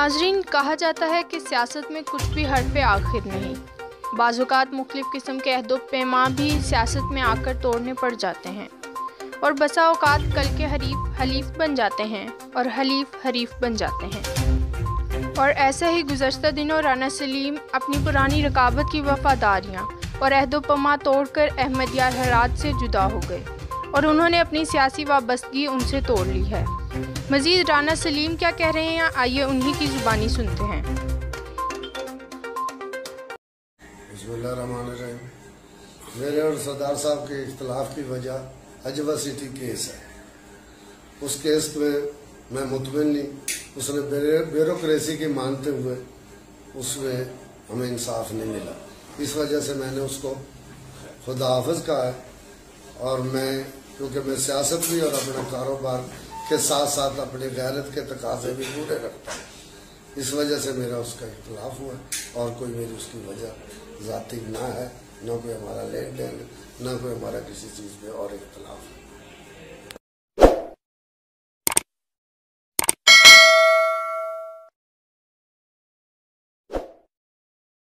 नाजरीन, कहा जाता है कि सियासत में कुछ भी हर पे आखिर नहीं। बाज़-औक़ात मुख्तलिफ़ किस्म के अहदो पैमा भी सियासत में आकर तोड़ने पड़ जाते हैं और बसा औक़ात कल के हरीफ हलीफ बन जाते हैं और हलीफ हरीफ बन जाते हैं। और ऐसा ही गुज़श्ता दिनों राना सलीम अपनी पुरानी रकाबत की वफ़ादारियाँ और अहदो पैमा तोड़कर अहमदिया हरात से जुदा हो गए और उन्होंने अपनी सियासी वाबस्तगी उनसे तोड़ ली है। मज़ीद राना सलीम क्या कह रहे हैं, आइए उन्हीं की ज़ुबानी सुनते हैं। बिस्मिल्लाहिर्रहमानिर्रहीम। मेरे और सरदार साहब के इख्तिलाफ की वजह अजवा सिटी केस है। उस केस में मैं मुतमिन नहीं, उसने ब्यूरोक्रेसी की मानते हुए उसमें हमें इंसाफ नहीं मिला। इस वजह से मैंने उसको खुदा हाफिज कहा है और मैं क्योंकि मैं सियासत भी और अपना कारोबार के साथ साथ अपने गैरत के तकाज़े भी पूरे रखता हूँ, इस वजह से मेरा उसका इख्तिलाफ हुआ और कोई मेरी उसकी वजह ज़ाती ना है, ना कोई हमारा लेन देन, ना कोई हमारा किसी चीज़ पे और इख्तिलाफ है।